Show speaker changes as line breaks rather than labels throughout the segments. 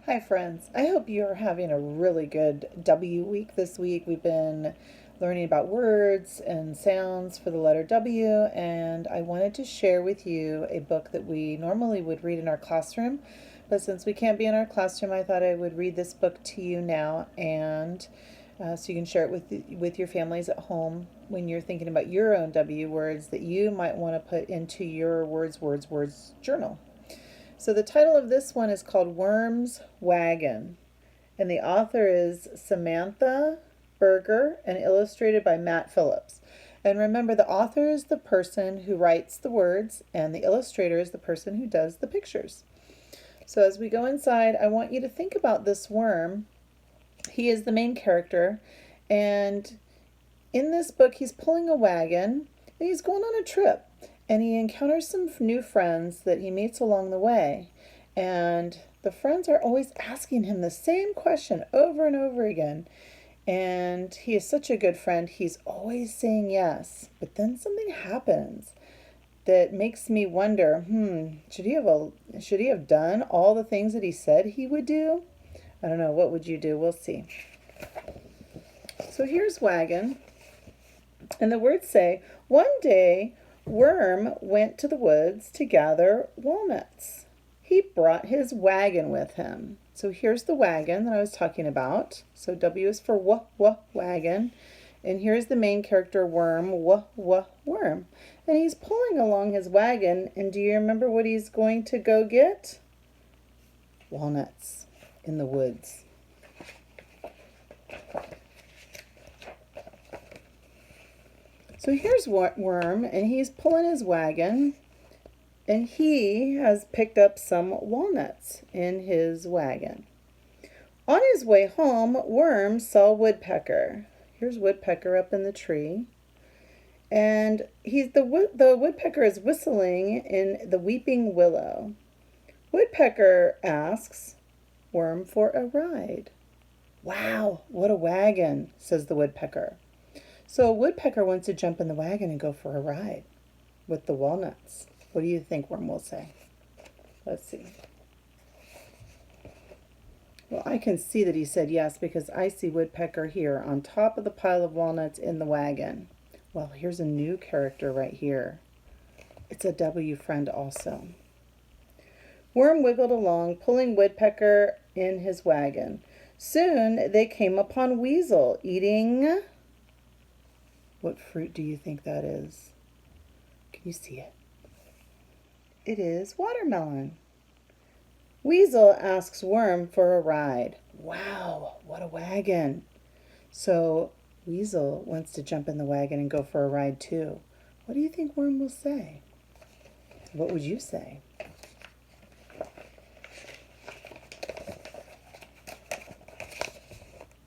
Hi, friends. I hope you're having a really good W week this week. We've been learning about words and sounds for the letter W, and I wanted to share with you a book that we normally would read in our classroom. But since we can't be in our classroom, I thought I would read this book to you now, and so you can share it with your families at home when you're thinking about your own W words that you might want to put into your words journal. So the title of this one is called Worm's Wagon, and the author is Samantha Berger and illustrated by Matt Phillips. And remember, the author is the person who writes the words, and the illustrator is the person who does the pictures. So as we go inside, I want you to think about this worm. He is the main character, and in this book, he's pulling a wagon, and he's going on a trip. And he encounters some new friends that he meets along the way. And the friends are always asking him the same question over and over again. And he is such a good friend. He's always saying yes. But then something happens that makes me wonder, should he have done all the things that he said he would do? I don't know. What would you do? We'll see. So here's wagon. And the words say, one day Worm went to the woods to gather walnuts. He brought his wagon with him. So here's the wagon that I was talking about. So W is for wagon. And here's the main character, Worm, worm. And he's pulling along his wagon. And do you remember what he's going to go get? Walnuts in the woods. So here's Worm, and he's pulling his wagon, and he has picked up some walnuts in his wagon. On his way home, Worm saw Woodpecker. Here's Woodpecker up in the tree, and the woodpecker is whistling in the weeping willow. Woodpecker asks Worm for a ride. Wow, what a wagon, says the woodpecker. So a woodpecker wants to jump in the wagon and go for a ride with the walnuts. What do you think Worm will say? Let's see. Well, I can see that he said yes because I see Woodpecker here on top of the pile of walnuts in the wagon. Well, here's a new character right here. It's a W friend also. Worm wiggled along, pulling Woodpecker in his wagon. Soon they came upon Weasel eating... What fruit do you think that is? Can you see it? It is watermelon. Weasel asks Worm for a ride. Wow, what a wagon. So Weasel wants to jump in the wagon and go for a ride too. What do you think Worm will say? What would you say?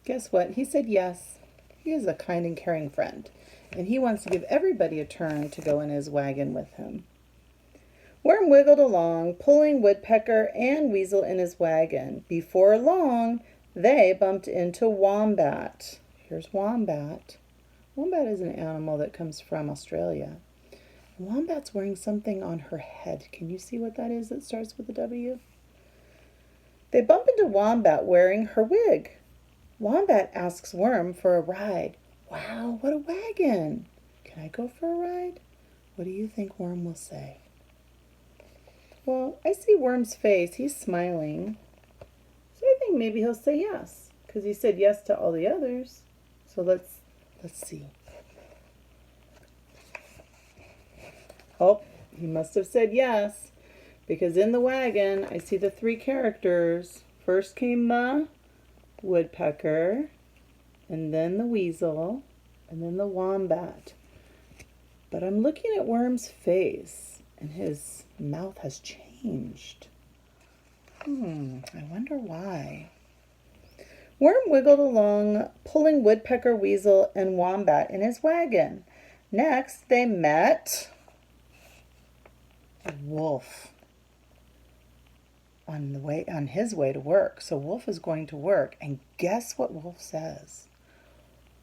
Guess what? He said yes. He is a kind and caring friend, and he wants to give everybody a turn to go in his wagon with him. Worm wiggled along, pulling Woodpecker and Weasel in his wagon. Before long, they bumped into Wombat. Here's Wombat. Wombat is an animal that comes from Australia. Wombat's wearing something on her head. Can you see what that is that starts with a W? They bump into Wombat wearing her wig. Wombat asks Worm for a ride. Wow, what a wagon! Can I go for a ride? What do you think Worm will say? Well, I see Worm's face. He's smiling. So I think maybe he'll say yes, because he said yes to all the others. So let's see. Oh, he must have said yes, because in the wagon I see the three characters. First came the Woodpecker, and then the Weasel, and then the Wombat. But I'm looking at Worm's face, and his mouth has changed. I wonder why. Worm wiggled along, pulling Woodpecker, Weasel, and Wombat in his wagon. Next, they met Wolf on his way to work. So Wolf is going to work, and guess what Wolf says?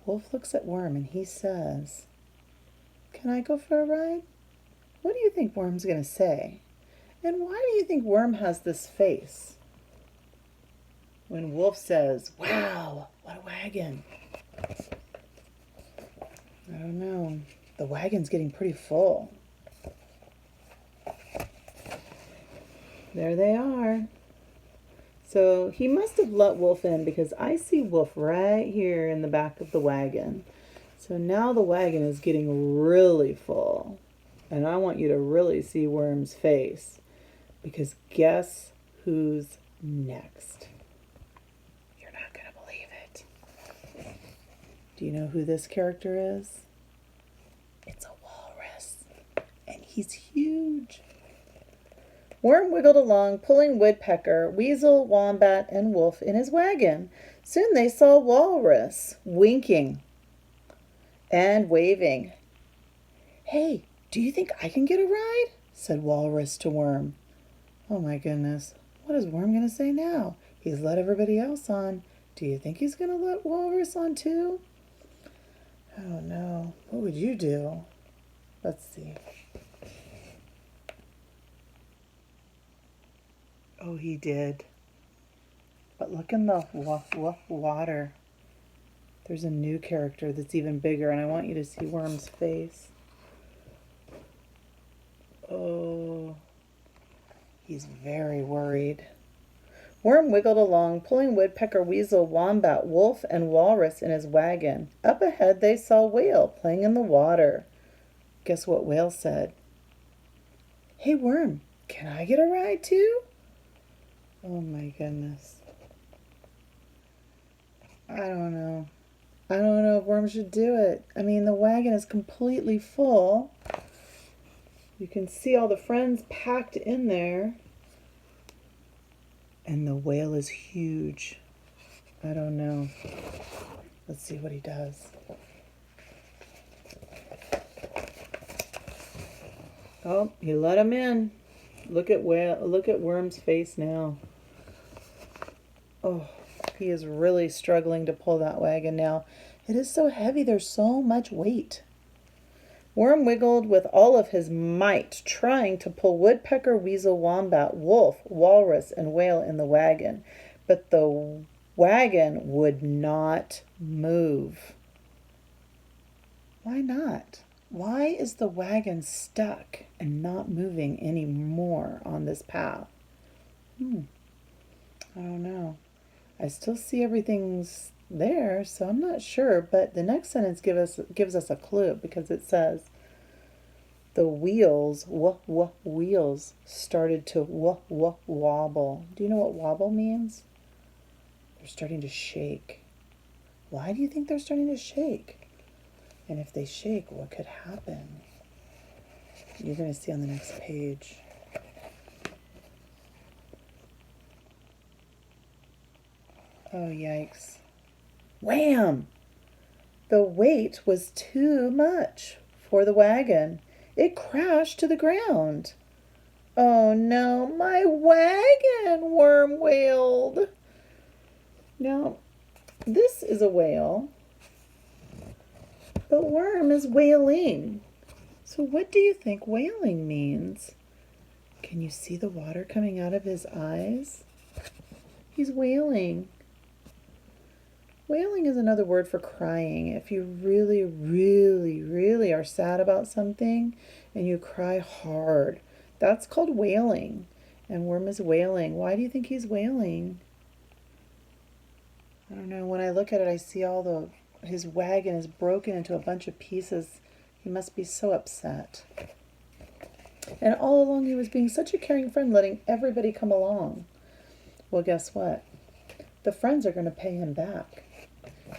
Wolf looks at Worm and he says, "Can I go for a ride?" What do you think Worm's going to say? And why do you think Worm has this face? when Wolf says, "Wow, what a wagon." I don't know. The wagon's getting pretty full. There they are. So he must have let Wolf in because I see Wolf right here in the back of the wagon. So now the wagon is getting really full. And I want you to really see Worm's face. Because guess who's next? You're not going to believe it. Do you know who this character is? It's a walrus. And he's huge. Worm wiggled along, pulling Woodpecker, Weasel, Wombat, and Wolf in his wagon. Soon they saw Walrus, winking and waving. "Hey, do you think I can get a ride?" said Walrus to Worm. Oh my goodness, what is Worm going to say now? He's let everybody else on. Do you think he's going to let Walrus on too? I don't know. What would you do? Let's see. Oh, he did. But look in the water. There's a new character that's even bigger, and I want you to see Worm's face. Oh, he's very worried. Worm wiggled along, pulling Woodpecker, Weasel, Wombat, Wolf, and Walrus in his wagon. Up ahead they saw Whale playing in the water. Guess what Whale said? "Hey, Worm, can I get a ride too?" Oh my goodness. I don't know. I don't know if Worm should do it. I mean, the wagon is completely full. You can see all the friends packed in there. And the whale is huge. I don't know. Let's see what he does. Oh, he let him in. Look at Worm's face now. Oh, he is really struggling to pull that wagon now. It is so heavy, there's so much weight. Worm wiggled with all of his might, trying to pull Woodpecker, Weasel, Wombat, Wolf, Walrus, and Whale in the wagon. But the wagon would not move. Why not? Why is the wagon stuck and not moving anymore on this path? I don't know. I still see everything's there, so I'm not sure. But the next sentence gives us a clue because it says, the wheels, wheels, started to wobble. Do you know what wobble means? They're starting to shake. Why do you think they're starting to shake? And if they shake, what could happen? You're going to see on the next page. Oh, yikes. Wham! The weight was too much for the wagon. It crashed to the ground. "Oh no, my wagon!" Worm wailed. Now, this is a whale, but Worm is wailing. So what do you think wailing means? Can you see the water coming out of his eyes? He's wailing. Wailing is another word for crying. If you really, really, really are sad about something and you cry hard, that's called wailing. And Worm is wailing. Why do you think he's wailing? I don't know. When I look at it, I see his wagon is broken into a bunch of pieces. He must be so upset. And all along he was being such a caring friend, letting everybody come along. Well, guess what? The friends are going to pay him back.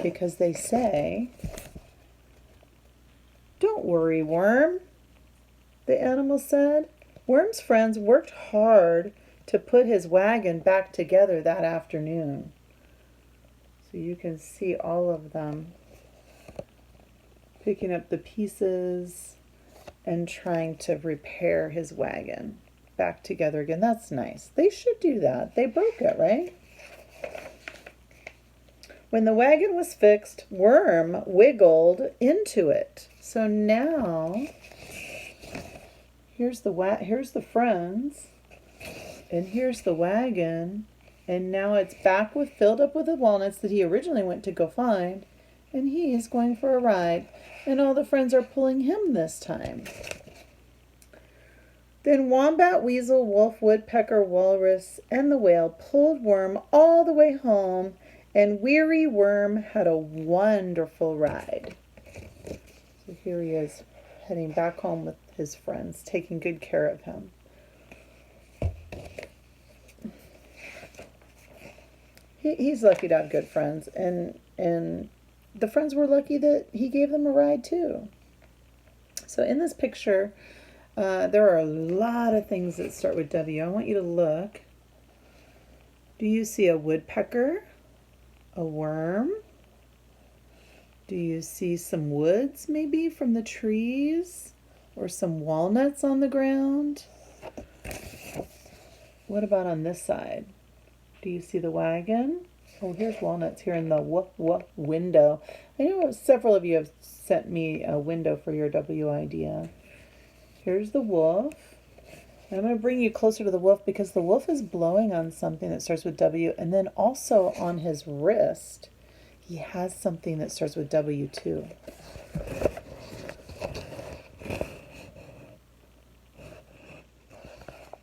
Because they say, "Don't worry, Worm," the animal said. Worm's friends worked hard to put his wagon back together that afternoon. So you can see all of them picking up the pieces and trying to repair his wagon back together again. That's nice. They should do that. They broke it, right? When the wagon was fixed, Worm wiggled into it. So now, here's the friends, and here's the wagon, And now it's back with filled up with the walnuts that he originally went to go find. And he is going for a ride. And all the friends are pulling him this time. Then Wombat, Weasel, Wolf, Woodpecker, Walrus, and the Whale pulled Worm all the way home, and Weary Worm had a wonderful ride. So here he is, heading back home with his friends, taking good care of him. He's lucky to have good friends, and the friends were lucky that he gave them a ride too. So in this picture, there are a lot of things that start with W. I want you to look. Do you see a woodpecker? A worm? Do you see some woods maybe from the trees? Or some walnuts on the ground? What about on this side? Do you see the wagon? Oh, here's walnuts here in the window. I know several of you have sent me a window for your W idea. Here's the wolf. I'm going to bring you closer to the wolf because the wolf is blowing on something that starts with W, and then also on his wrist he has something that starts with W too.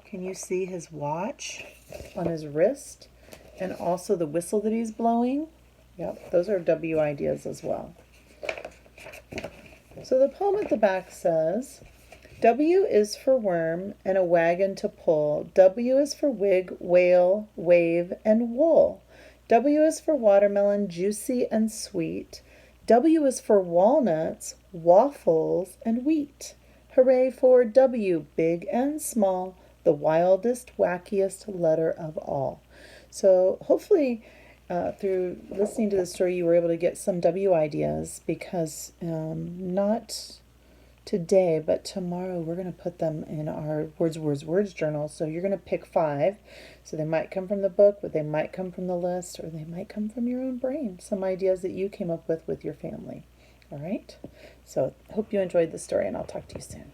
Can you see his watch on his wrist and also the whistle that he's blowing? Yep, those are W ideas as well. So the poem at the back says, W is for worm and a wagon to pull. W is for wig, whale, wave, and wool. W is for watermelon, juicy and sweet. W is for walnuts, waffles, and wheat. Hooray for W, big and small, the wildest, wackiest letter of all. So hopefully through listening to the story you were able to get some W ideas, because not today, but tomorrow we're going to put them in our Words journal. So you're going to pick 5. So they might come from the book, but they might come from the list, or they might come from your own brain. Some ideas that you came up with your family. All right? So hope you enjoyed the story, and I'll talk to you soon.